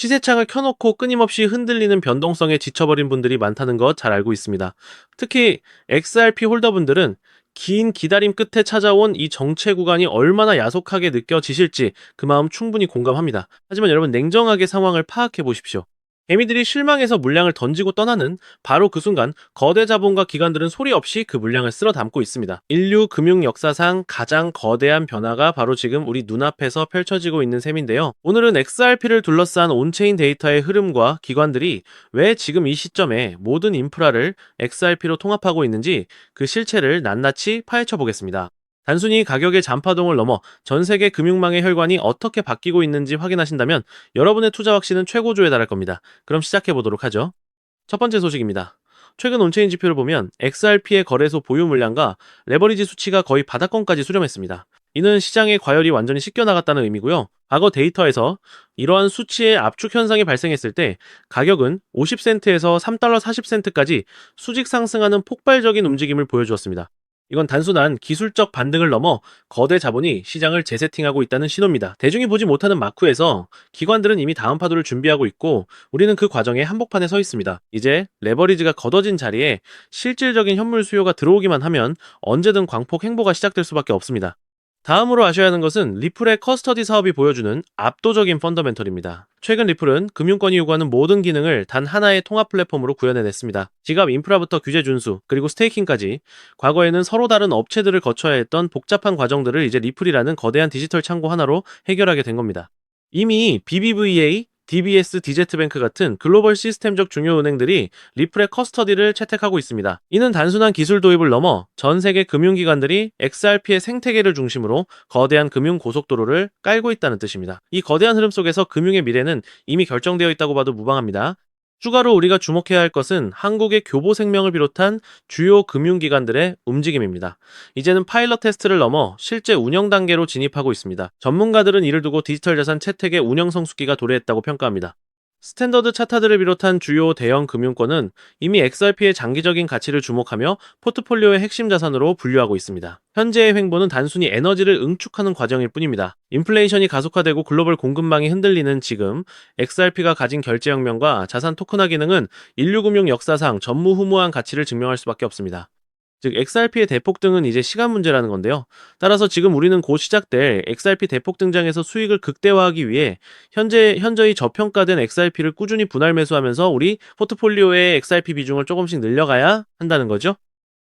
시세창을 켜놓고 끊임없이 흔들리는 변동성에 지쳐버린 분들이 많다는 것 잘 알고 있습니다. 특히 XRP 홀더분들은 긴 기다림 끝에 찾아온 이 정체 구간이 얼마나 야속하게 느껴지실지 그 마음 충분히 공감합니다. 하지만 여러분 냉정하게 상황을 파악해 보십시오. 개미들이 실망해서 물량을 던지고 떠나는 바로 그 순간 거대 자본과 기관들은 소리 없이 그 물량을 쓸어 담고 있습니다. 인류 금융 역사상 가장 거대한 변화가 바로 지금 우리 눈앞에서 펼쳐지고 있는 셈인데요. 오늘은 XRP를 둘러싼 온체인 데이터의 흐름과 기관들이 왜 지금 이 시점에 모든 인프라를 XRP로 통합하고 있는지 그 실체를 낱낱이 파헤쳐 보겠습니다. 단순히 가격의 잔파동을 넘어 전 세계 금융망의 혈관이 어떻게 바뀌고 있는지 확인하신다면 여러분의 투자 확신은 최고조에 달할 겁니다. 그럼 시작해 보도록 하죠. 첫 번째 소식입니다. 최근 온체인 지표를 보면 XRP의 거래소 보유 물량과 레버리지 수치가 거의 바닥권까지 수렴했습니다. 이는 시장의 과열이 완전히 씻겨나갔다는 의미고요. 과거 데이터에서 이러한 수치의 압축 현상이 발생했을 때 가격은 50센트에서 3달러 40센트까지 수직 상승하는 폭발적인 움직임을 보여주었습니다. 이건 단순한 기술적 반등을 넘어 거대 자본이 시장을 재세팅하고 있다는 신호입니다. 대중이 보지 못하는 마크에서 기관들은 이미 다음 파도를 준비하고 있고 우리는 그 과정의 한복판에 서 있습니다. 이제 레버리지가 걷어진 자리에 실질적인 현물 수요가 들어오기만 하면 언제든 광폭 행보가 시작될 수밖에 없습니다. 다음으로 아셔야 하는 것은 리플의 커스터디 사업이 보여주는 압도적인 펀더멘털입니다. 최근 리플은 금융권이 요구하는 모든 기능을 단 하나의 통합 플랫폼으로 구현해냈습니다. 지갑 인프라부터 규제 준수, 그리고 스테이킹까지 과거에는 서로 다른 업체들을 거쳐야 했던 복잡한 과정들을 이제 리플이라는 거대한 디지털 창고 하나로 해결하게 된 겁니다. 이미 BBVA, DBS, DZ뱅크 같은 글로벌 시스템적 중요 은행들이 리플의 커스터디를 채택하고 있습니다. 이는 단순한 기술 도입을 넘어 전 세계 금융기관들이 XRP의 생태계를 중심으로 거대한 금융 고속도로를 깔고 있다는 뜻입니다. 이 거대한 흐름 속에서 금융의 미래는 이미 결정되어 있다고 봐도 무방합니다. 추가로 우리가 주목해야 할 것은 한국의 교보생명을 비롯한 주요 금융기관들의 움직임입니다. 이제는 파일럿 테스트를 넘어 실제 운영 단계로 진입하고 있습니다. 전문가들은 이를 두고 디지털 자산 채택의 운영 성숙기가 도래했다고 평가합니다. 스탠더드 차타들을 비롯한 주요 대형 금융권은 이미 XRP의 장기적인 가치를 주목하며 포트폴리오의 핵심 자산으로 분류하고 있습니다. 현재의 횡보는 단순히 에너지를 응축하는 과정일 뿐입니다. 인플레이션이 가속화되고 글로벌 공급망이 흔들리는 지금 XRP가 가진 결제혁명과 자산 토큰화 기능은 인류 금융 역사상 전무후무한 가치를 증명할 수밖에 없습니다. 즉 XRP의 대폭등은 이제 시간 문제라는 건데요. 따라서 지금 우리는 곧 시작될 XRP 대폭 등장에서 수익을 극대화하기 위해 현저히 저평가된 XRP를 꾸준히 분할 매수하면서 우리 포트폴리오의 XRP 비중을 조금씩 늘려가야 한다는 거죠.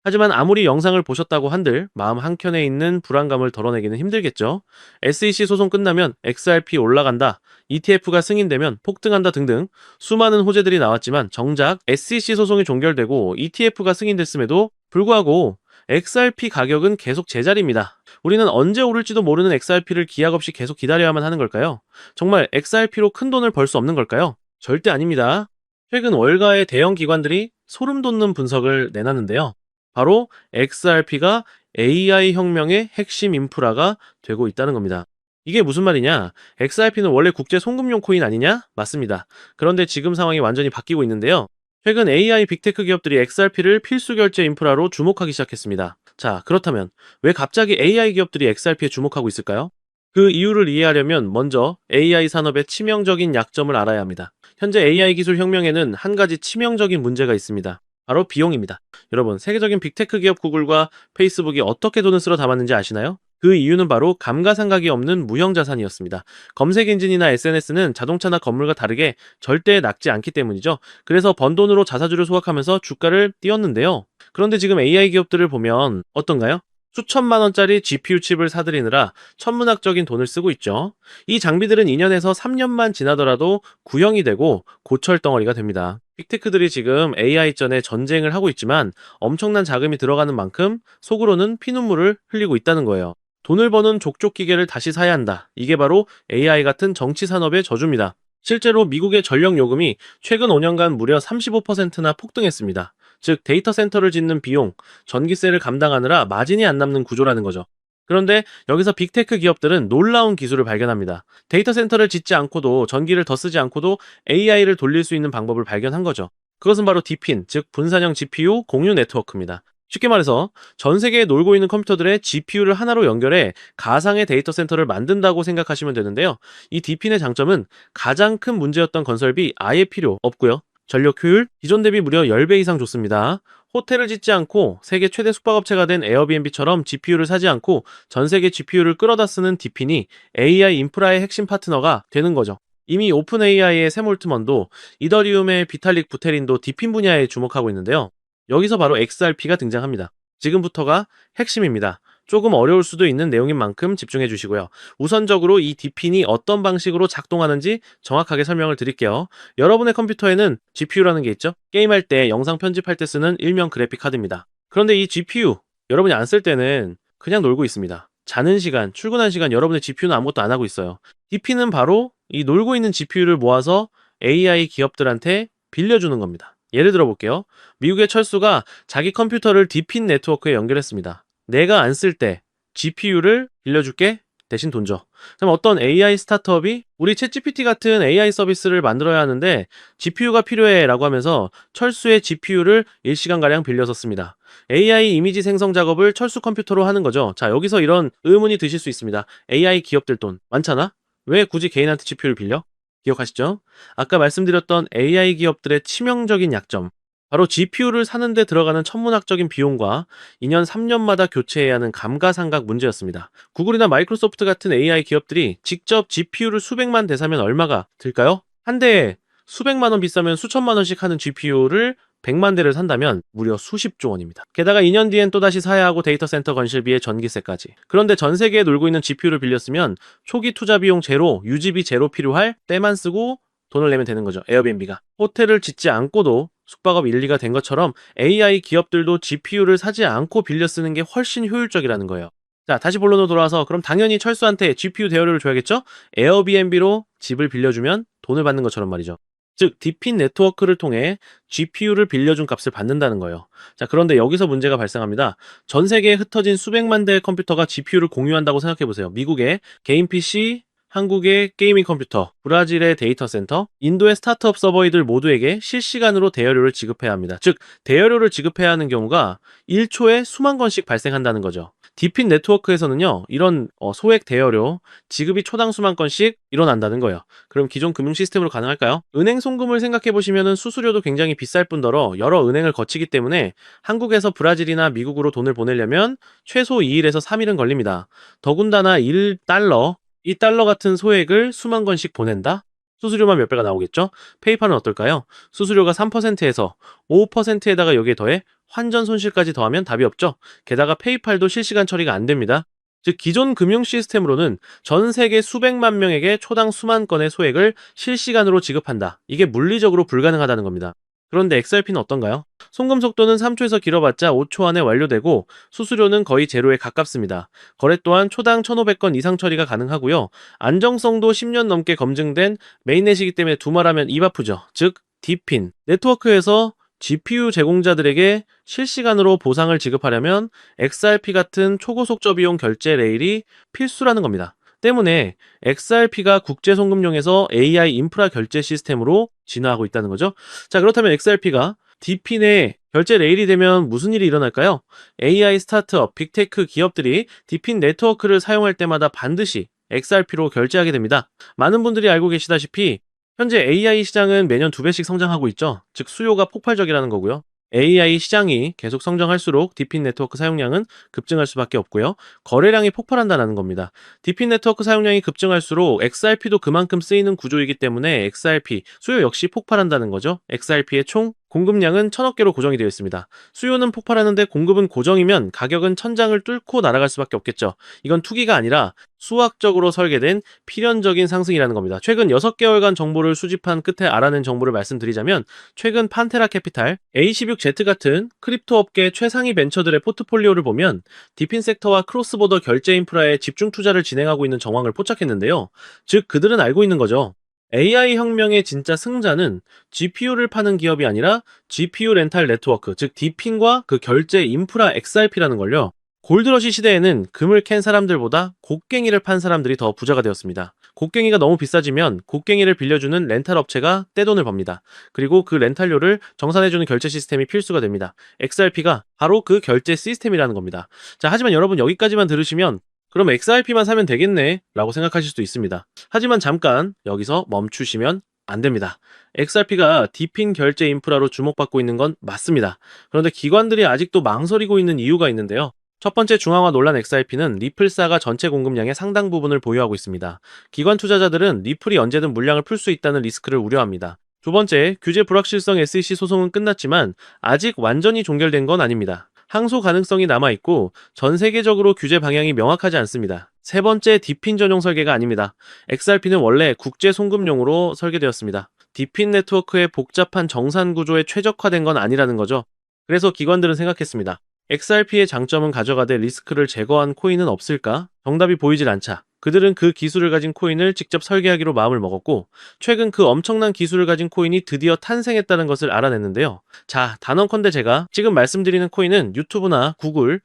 하지만 아무리 영상을 보셨다고 한들 마음 한켠에 있는 불안감을 덜어내기는 힘들겠죠. SEC 소송 끝나면 XRP 올라간다, ETF가 승인되면 폭등한다 등등 수많은 호재들이 나왔지만 정작 SEC 소송이 종결되고 ETF가 승인됐음에도 불구하고 XRP 가격은 계속 제자리입니다. 우리는 언제 오를지도 모르는 XRP를 기약 없이 계속 기다려야만 하는 걸까요? 정말 XRP로 큰 돈을 벌 수 없는 걸까요? 절대 아닙니다. 최근 월가의 대형 기관들이 소름 돋는 분석을 내놨는데요. 바로 XRP가 AI 혁명의 핵심 인프라가 되고 있다는 겁니다. 이게 무슨 말이냐? XRP는 원래 국제 송금용 코인 아니냐? 맞습니다. 그런데 지금 상황이 완전히 바뀌고 있는데요. 최근 AI 빅테크 기업들이 XRP를 필수 결제 인프라로 주목하기 시작했습니다. 자, 그렇다면 왜 갑자기 AI 기업들이 XRP에 주목하고 있을까요? 그 이유를 이해하려면 먼저 AI 산업의 치명적인 약점을 알아야 합니다. 현재 AI 기술 혁명에는 한 가지 치명적인 문제가 있습니다. 바로 비용입니다. 여러분, 세계적인 빅테크 기업 구글과 페이스북이 어떻게 돈을 쓸어 담았는지 아시나요? 그 이유는 바로 감가상각이 없는 무형자산이었습니다. 검색 엔진이나 SNS는 자동차나 건물과 다르게 절대 낙지 않기 때문이죠. 그래서 번 돈으로 자사주를 소각하면서 주가를 띄웠는데요. 그런데 지금 AI 기업들을 보면 어떤가요? 수천만 원짜리 GPU 칩을 사들이느라 천문학적인 돈을 쓰고 있죠. 이 장비들은 2년에서 3년만 지나더라도 구형이 되고 고철 덩어리가 됩니다. 빅테크들이 지금 AI전에 전쟁을 하고 있지만 엄청난 자금이 들어가는 만큼 속으로는 피눈물을 흘리고 있다는 거예요. 돈을 버는 족족 기계를 다시 사야 한다. 이게 바로 AI 같은 정치 산업의 저주입니다. 실제로 미국의 전력 요금이 최근 5년간 무려 35%나 폭등했습니다. 즉 데이터 센터를 짓는 비용, 전기세를 감당하느라 마진이 안 남는 구조라는 거죠. 그런데 여기서 빅테크 기업들은 놀라운 기술을 발견합니다. 데이터 센터를 짓지 않고도 전기를 더 쓰지 않고도 AI를 돌릴 수 있는 방법을 발견한 거죠. 그것은 바로 DePIN, 즉 분산형 GPU 공유 네트워크입니다. 쉽게 말해서 전 세계에 놀고 있는 컴퓨터들의 GPU를 하나로 연결해 가상의 데이터 센터를 만든다고 생각하시면 되는데요. 이 디핀의 장점은 가장 큰 문제였던 건설비 아예 필요 없고요. 전력 효율 기존 대비 무려 10배 이상 좋습니다. 호텔을 짓지 않고 세계 최대 숙박업체가 된 에어비앤비처럼 GPU를 사지 않고 전 세계 GPU를 끌어다 쓰는 디핀이 AI 인프라의 핵심 파트너가 되는 거죠. 이미 오픈 AI의 샘 올트먼도 이더리움의 비탈릭 부테린도 디핀 분야에 주목하고 있는데요. 여기서 바로 XRP가 등장합니다. 지금부터가 핵심입니다. 조금 어려울 수도 있는 내용인 만큼 집중해 주시고요. 우선적으로 이 디핀이 어떤 방식으로 작동하는지 정확하게 설명을 드릴게요. 여러분의 컴퓨터에는 GPU라는 게 있죠? 게임할 때, 영상 편집할 때 쓰는 일명 그래픽 카드입니다. 그런데 이 GPU, 여러분이 안 쓸 때는 그냥 놀고 있습니다. 자는 시간, 출근한 시간 여러분의 GPU는 아무것도 안 하고 있어요. DP는 바로 이 놀고 있는 GPU를 모아서 AI 기업들한테 빌려주는 겁니다. 예를 들어 볼게요. 미국의 철수가 자기 컴퓨터를 디핀 네트워크에 연결했습니다. 내가 안 쓸 때 GPU를 빌려줄게 대신 돈 줘. 그럼 어떤 AI 스타트업이 우리 챗GPT 같은 AI 서비스를 만들어야 하는데 GPU가 필요해 라고 하면서 철수의 GPU를 일시간가량 빌려서 씁니다. AI 이미지 생성 작업을 철수 컴퓨터로 하는 거죠. 자, 여기서 이런 의문이 드실 수 있습니다. AI 기업들 돈 많잖아? 왜 굳이 개인한테 GPU를 빌려? 기억하시죠? 아까 말씀드렸던 AI 기업들의 치명적인 약점. 바로 GPU를 사는데 들어가는 천문학적인 비용과 2년, 3년마다 교체해야 하는 감가상각 문제였습니다. 구글이나 마이크로소프트 같은 AI 기업들이 직접 GPU를 수백만 대 사면 얼마가 들까요? 한 대에 수백만 원 비싸면 수천만 원씩 하는 GPU를 100만 대를 산다면 무려 수십조 원입니다. 게다가 2년 뒤엔 또다시 사야 하고 데이터 센터 건설비에 전기세까지. 그런데 전 세계에 놀고 있는 GPU를 빌렸으면 초기 투자 비용 제로, 유지비 제로 필요할 때만 쓰고 돈을 내면 되는 거죠. 에어비앤비가. 호텔을 짓지 않고도 숙박업 1, 2가 된 것처럼 AI 기업들도 GPU를 사지 않고 빌려 쓰는 게 훨씬 효율적이라는 거예요. 자, 다시 본론으로 돌아와서 그럼 당연히 철수한테 GPU 대여료를 줘야겠죠? 에어비앤비로 집을 빌려주면 돈을 받는 것처럼 말이죠. 즉, 디핀 네트워크를 통해 GPU를 빌려준 값을 받는다는 거예요. 자, 그런데 여기서 문제가 발생합니다. 전 세계에 흩어진 수백만 대의 컴퓨터가 GPU를 공유한다고 생각해보세요. 미국의 개인 PC, 한국의 게이밍 컴퓨터, 브라질의 데이터 센터, 인도의 스타트업 서버이들 모두에게 실시간으로 대여료를 지급해야 합니다. 즉, 대여료를 지급해야 하는 경우가 1초에 수만 건씩 발생한다는 거죠. 디핀 네트워크에서는요, 이런 소액 대여료, 지급이 초당 수만 건씩 일어난다는 거예요. 그럼 기존 금융 시스템으로 가능할까요? 은행 송금을 생각해 보시면 수수료도 굉장히 비쌀 뿐더러 여러 은행을 거치기 때문에 한국에서 브라질이나 미국으로 돈을 보내려면 최소 2일에서 3일은 걸립니다. 더군다나 1달러, 이 달러 같은 소액을 수만 건씩 보낸다? 수수료만 몇 배가 나오겠죠? 페이팔은 어떨까요? 수수료가 3%에서 5%에다가 여기에 더해 환전 손실까지 더하면 답이 없죠? 게다가 페이팔도 실시간 처리가 안 됩니다. 즉, 기존 금융 시스템으로는 전 세계 수백만 명에게 초당 수만 건의 소액을 실시간으로 지급한다. 이게 물리적으로 불가능하다는 겁니다. 그런데 XRP는 어떤가요? 송금 속도는 3초에서 길어봤자 5초 안에 완료되고 수수료는 거의 제로에 가깝습니다. 거래 또한 초당 1,500건 이상 처리가 가능하고요. 안정성도 10년 넘게 검증된 메인넷이기 때문에 두말하면 입 아프죠. 즉, 디핀 네트워크에서 GPU 제공자들에게 실시간으로 보상을 지급하려면 XRP 같은 초고속저 비용 결제 레일이 필수라는 겁니다. 때문에 XRP가 국제 송금용에서 AI 인프라 결제 시스템으로 진화하고 있다는 거죠. 자, 그렇다면 XRP가 디핀의 결제 레일이 되면 무슨 일이 일어날까요? AI 스타트업, 빅테크 기업들이 디핀 네트워크를 사용할 때마다 반드시 XRP로 결제하게 됩니다. 많은 분들이 알고 계시다시피 현재 AI 시장은 매년 2배씩 성장하고 있죠. 즉, 수요가 폭발적이라는 거고요. AI 시장이 계속 성장할수록 디핀 네트워크 사용량은 급증할 수밖에 없고요. 거래량이 폭발한다는 겁니다. 디핀 네트워크 사용량이 급증할수록 XRP도 그만큼 쓰이는 구조이기 때문에 XRP 수요 역시 폭발한다는 거죠. XRP의 총 공급량은 1,000억 개로 고정이 되어 있습니다. 수요는 폭발하는데 공급은 고정이면 가격은 천장을 뚫고 날아갈 수밖에 없겠죠. 이건 투기가 아니라 수학적으로 설계된 필연적인 상승이라는 겁니다. 최근 6개월간 정보를 수집한 끝에 알아낸 정보를 말씀드리자면 최근 판테라 캐피탈, A16Z 같은 크립토 업계 최상위 벤처들의 포트폴리오를 보면 디핀 섹터와 크로스보더 결제 인프라에 집중 투자를 진행하고 있는 정황을 포착했는데요. 즉, 그들은 알고 있는 거죠. AI 혁명의 진짜 승자는 GPU를 파는 기업이 아니라 GPU 렌탈 네트워크, 즉 디핀과 그 결제 인프라 XRP라는 걸요. 골드러시 시대에는 금을 캔 사람들보다 곡괭이를 판 사람들이 더 부자가 되었습니다. 곡괭이가 너무 비싸지면 곡괭이를 빌려주는 렌탈 업체가 떼돈을 법니다. 그리고 그 렌탈료를 정산해주는 결제 시스템이 필수가 됩니다. XRP가 바로 그 결제 시스템이라는 겁니다. 자, 하지만 여러분 여기까지만 들으시면 그럼 XRP만 사면 되겠네 라고 생각하실 수도 있습니다. 하지만 잠깐 여기서 멈추시면 안 됩니다. XRP가 디핀 결제 인프라로 주목받고 있는 건 맞습니다. 그런데 기관들이 아직도 망설이고 있는 이유가 있는데요. 첫 번째 중앙화 논란 XRP는 리플사가 전체 공급량의 상당 부분을 보유하고 있습니다. 기관 투자자들은 리플이 언제든 물량을 풀 수 있다는 리스크를 우려합니다. 두 번째, 규제 불확실성 SEC 소송은 끝났지만 아직 완전히 종결된 건 아닙니다. 항소 가능성이 남아있고 전 세계적으로 규제 방향이 명확하지 않습니다. 세 번째, 디핀 전용 설계가 아닙니다. XRP는 원래 국제 송금용으로 설계되었습니다. 디핀 네트워크의 복잡한 정산 구조에 최적화된 건 아니라는 거죠. 그래서 기관들은 생각했습니다. XRP의 장점은 가져가되 리스크를 제거한 코인은 없을까? 정답이 보이질 않자. 그들은 그 기술을 가진 코인을 직접 설계하기로 마음을 먹었고, 최근 그 엄청난 기술을 가진 코인이 드디어 탄생했다는 것을 알아냈는데요. 자, 단언컨대 제가 지금 말씀드리는 코인은 유튜브나 구글,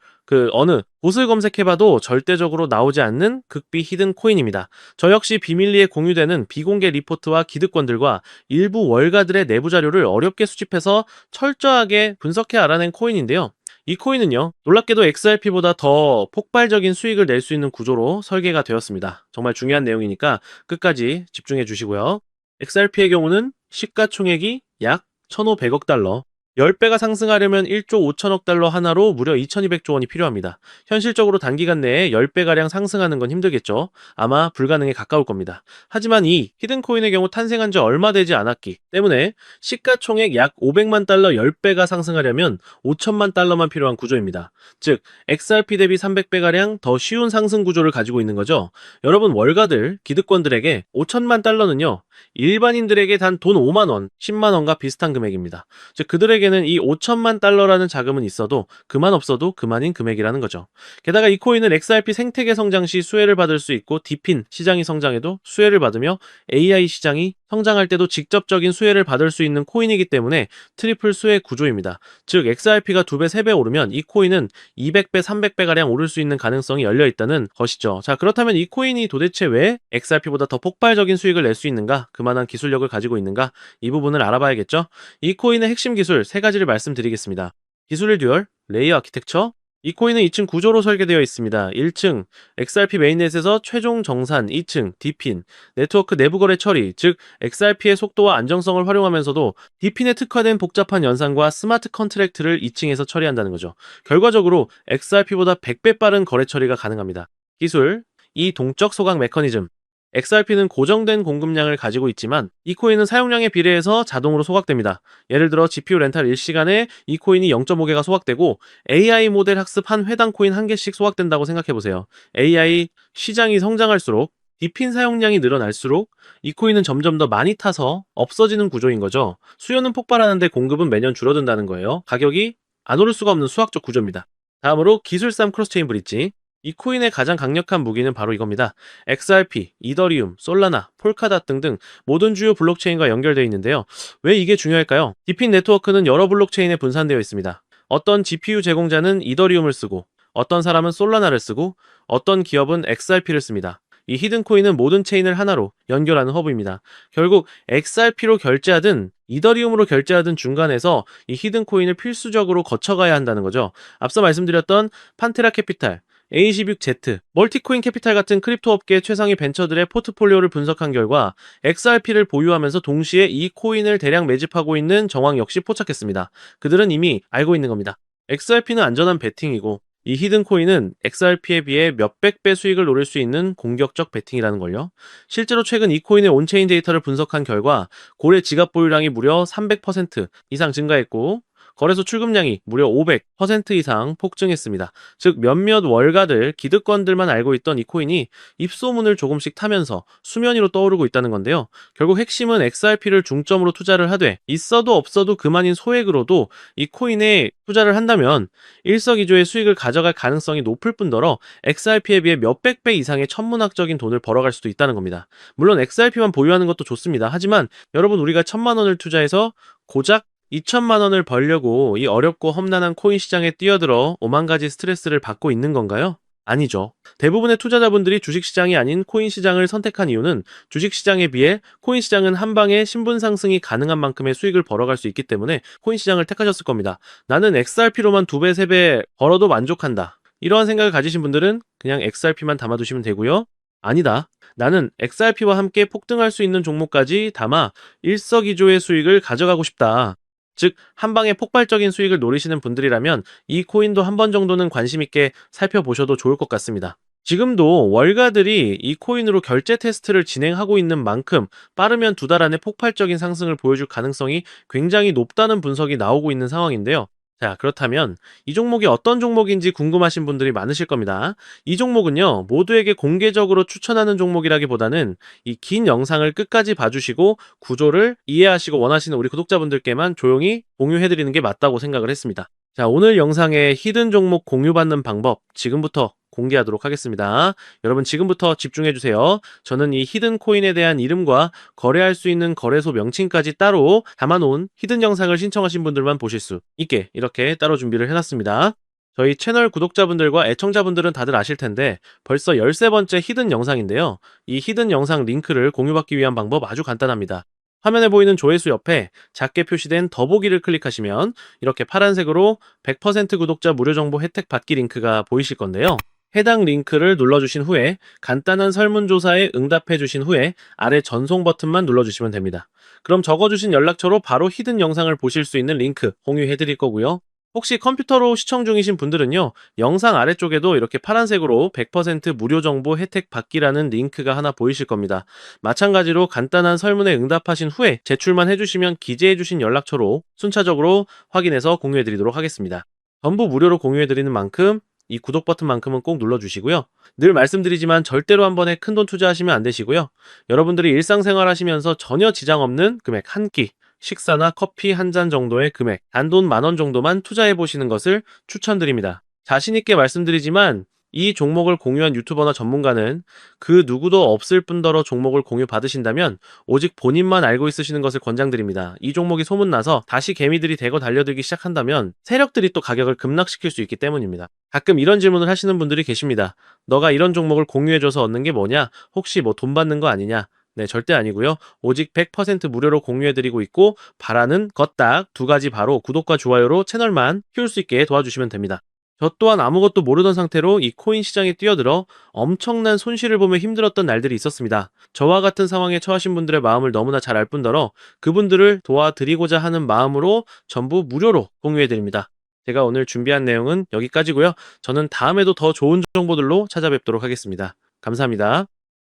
어느 곳을 검색해봐도 절대적으로 나오지 않는 극비 히든 코인입니다. 저 역시 비밀리에 공유되는 비공개 리포트와 기득권들과 일부 월가들의 내부 자료를 어렵게 수집해서 철저하게 분석해 알아낸 코인인데요. 이 코인은요, 놀랍게도 XRP보다 더 폭발적인 수익을 낼 수 있는 구조로 설계가 되었습니다. 정말 중요한 내용이니까 끝까지 집중해 주시고요. XRP의 경우는 시가총액이 약 1,500억 달러, 10배가 상승하려면 1조 5천억 달러 하나로 무려 2,200조 원이 필요합니다. 현실적으로 단기간 내에 10배가량 상승하는 건 힘들겠죠. 아마 불가능에 가까울 겁니다. 하지만 이 히든코인의 경우 탄생한 지 얼마 되지 않았기 때문에 시가총액 약 500만 달러 10배가 상승하려면 5천만 달러만 필요한 구조입니다. 즉, XRP 대비 300배가량 더 쉬운 상승 구조를 가지고 있는 거죠. 여러분 월가들, 기득권들에게 5천만 달러는요, 일반인들에게 단 돈 5만 원, 10만 원과 비슷한 금액입니다. 즉 그들에게는 이 5천만 달러라는 자금은 있어도 그만 없어도 그만인 금액이라는 거죠. 게다가 이 코인은 XRP 생태계 성장 시 수혜를 받을 수 있고 디핀 시장이 성장해도 수혜를 받으며 AI 시장이 성장할 때도 직접적인 수혜를 받을 수 있는 코인이기 때문에 트리플 수혜 구조입니다. 즉 XRP가 2배, 3배 오르면 이 코인은 200배, 300배가량 오를 수 있는 가능성이 열려 있다는 것이죠. 자, 그렇다면 이 코인이 도대체 왜 XRP보다 더 폭발적인 수익을 낼 수 있는가? 그만한 기술력을 가지고 있는가? 이 부분을 알아봐야겠죠? 이 코인의 핵심 기술 3가지를 말씀드리겠습니다. 기술 듀얼, 레이어 아키텍처, 이 코인은 2층 구조로 설계되어 있습니다. 1층, XRP 메인넷에서 최종 정산, 2층, 디핀, 네트워크 내부 거래 처리, 즉 XRP의 속도와 안정성을 활용하면서도 디핀에 특화된 복잡한 연산과 스마트 컨트랙트를 2층에서 처리한다는 거죠. 결과적으로 XRP보다 100배 빠른 거래 처리가 가능합니다. 기술, 이 동적 소각 메커니즘, XRP는 고정된 공급량을 가지고 있지만 이 코인은 사용량에 비례해서 자동으로 소각됩니다. 예를 들어 GPU 렌탈 1시간에 이 코인이 0.5개가 소각되고 AI 모델 학습 한 회당 코인 1개씩 소각된다고 생각해보세요. AI 시장이 성장할수록 디핀 사용량이 늘어날수록 이 코인은 점점 더 많이 타서 없어지는 구조인 거죠. 수요는 폭발하는데 공급은 매년 줄어든다는 거예요. 가격이 안 오를 수가 없는 수학적 구조입니다. 다음으로 기술싸움 크로스체인 브릿지. 이 코인의 가장 강력한 무기는 바로 이겁니다. XRP, 이더리움, 솔라나, 폴카닷 등등 모든 주요 블록체인과 연결되어 있는데요. 왜 이게 중요할까요? 디핀 네트워크는 여러 블록체인에 분산되어 있습니다. 어떤 GPU 제공자는 이더리움을 쓰고, 어떤 사람은 솔라나를 쓰고, 어떤 기업은 XRP를 씁니다. 이 히든코인은 모든 체인을 하나로 연결하는 허브입니다. 결국 XRP로 결제하든 이더리움으로 결제하든 중간에서 이 히든코인을 필수적으로 거쳐가야 한다는 거죠. 앞서 말씀드렸던 판테라 캐피탈, A26Z, 멀티코인 캐피탈 같은 크립토 업계 최상위 벤처들의 포트폴리오를 분석한 결과 XRP를 보유하면서 동시에 이 코인을 대량 매집하고 있는 정황 역시 포착했습니다. 그들은 이미 알고 있는 겁니다. XRP는 안전한 베팅이고 이 히든 코인은 XRP에 비해 몇백 배 수익을 노릴 수 있는 공격적 베팅이라는 걸요. 실제로 최근 이 코인의 온체인 데이터를 분석한 결과 고래 지갑 보유량이 무려 300% 이상 증가했고 거래소 출금량이 무려 500% 이상 폭증했습니다. 즉 몇몇 월가들, 기득권들만 알고 있던 이 코인이 입소문을 조금씩 타면서 수면 위로 떠오르고 있다는 건데요. 결국 핵심은 XRP를 중점으로 투자를 하되 있어도 없어도 그만인 소액으로도 이 코인에 투자를 한다면 일석이조의 수익을 가져갈 가능성이 높을 뿐더러 XRP에 비해 몇백 배 이상의 천문학적인 돈을 벌어갈 수도 있다는 겁니다. 물론 XRP만 보유하는 것도 좋습니다. 하지만 여러분 우리가 1,000만 원을 투자해서 고작 2천만 원을 벌려고 이 어렵고 험난한 코인 시장에 뛰어들어 오만 가지 스트레스를 받고 있는 건가요? 아니죠. 대부분의 투자자분들이 주식시장이 아닌 코인 시장을 선택한 이유는 주식시장에 비해 코인 시장은 한 방에 신분 상승이 가능한 만큼의 수익을 벌어갈 수 있기 때문에 코인 시장을 택하셨을 겁니다. 나는 XRP로만 2배, 3배 벌어도 만족한다. 이러한 생각을 가지신 분들은 그냥 XRP만 담아두시면 되고요. 아니다. 나는 XRP와 함께 폭등할 수 있는 종목까지 담아 일석이조의 수익을 가져가고 싶다. 즉, 한 방에 폭발적인 수익을 노리시는 분들이라면 이 코인도 한 번 정도는 관심 있게 살펴보셔도 좋을 것 같습니다. 지금도 월가들이 이 코인으로 결제 테스트를 진행하고 있는 만큼 빠르면 2달 안에 폭발적인 상승을 보여줄 가능성이 굉장히 높다는 분석이 나오고 있는 상황인데요. 자, 그렇다면 이 종목이 어떤 종목인지 궁금하신 분들이 많으실 겁니다. 이 종목은요, 모두에게 공개적으로 추천하는 종목이라기보다는 이 긴 영상을 끝까지 봐주시고 구조를 이해하시고 원하시는 우리 구독자분들께만 조용히 공유해드리는 게 맞다고 생각을 했습니다. 자, 오늘 영상의 히든 종목 공유받는 방법 지금부터 공개하도록 하겠습니다. 여러분 지금부터 집중해주세요. 저는 이 히든 코인에 대한 이름과 거래할 수 있는 거래소 명칭까지 따로 담아놓은 히든 영상을 신청하신 분들만 보실 수 있게 이렇게 따로 준비를 해놨습니다. 저희 채널 구독자분들과 애청자분들은 다들 아실 텐데 벌써 13번째 히든 영상인데요. 이 히든 영상 링크를 공유받기 위한 방법 아주 간단합니다. 화면에 보이는 조회수 옆에 작게 표시된 더보기를 클릭하시면 이렇게 파란색으로 100% 구독자 무료 정보 혜택 받기 링크가 보이실 건데요. 해당 링크를 눌러주신 후에 간단한 설문조사에 응답해주신 후에 아래 전송 버튼만 눌러주시면 됩니다. 그럼 적어주신 연락처로 바로 히든 영상을 보실 수 있는 링크 공유해드릴 거고요. 혹시 컴퓨터로 시청 중이신 분들은요, 영상 아래쪽에도 이렇게 파란색으로 100% 무료 정보 혜택 받기라는 링크가 하나 보이실 겁니다. 마찬가지로 간단한 설문에 응답하신 후에 제출만 해주시면 기재해주신 연락처로 순차적으로 확인해서 공유해드리도록 하겠습니다. 전부 무료로 공유해드리는 만큼 이 구독 버튼만큼은 꼭 눌러주시고요. 늘 말씀드리지만 절대로 한 번에 큰돈 투자하시면 안 되시고요. 여러분들이 일상생활 하시면서 전혀 지장 없는 금액 한 끼, 식사나 커피 한 잔 정도의 금액, 단돈 10,000원 정도만 투자해 보시는 것을 추천드립니다. 자신 있게 말씀드리지만 이 종목을 공유한 유튜버나 전문가는 그 누구도 없을 뿐더러 종목을 공유 받으신다면 오직 본인만 알고 있으시는 것을 권장드립니다. 이 종목이 소문나서 다시 개미들이 대거 달려들기 시작한다면 세력들이 또 가격을 급락시킬 수 있기 때문입니다. 가끔 이런 질문을 하시는 분들이 계십니다. 너가 이런 종목을 공유해줘서 얻는 게 뭐냐? 혹시 뭐 돈 받는 거 아니냐? 네, 절대 아니고요. 오직 100% 무료로 공유해드리고 있고 바라는 것 딱 2가지 바로 구독과 좋아요로 채널만 키울 수 있게 도와주시면 됩니다. 저 또한 아무것도 모르던 상태로 이 코인 시장에 뛰어들어 엄청난 손실을 보며 힘들었던 날들이 있었습니다. 저와 같은 상황에 처하신 분들의 마음을 너무나 잘 알 뿐더러 그분들을 도와드리고자 하는 마음으로 전부 무료로 공유해드립니다. 제가 오늘 준비한 내용은 여기까지고요. 저는 다음에도 더 좋은 정보들로 찾아뵙도록 하겠습니다. 감사합니다.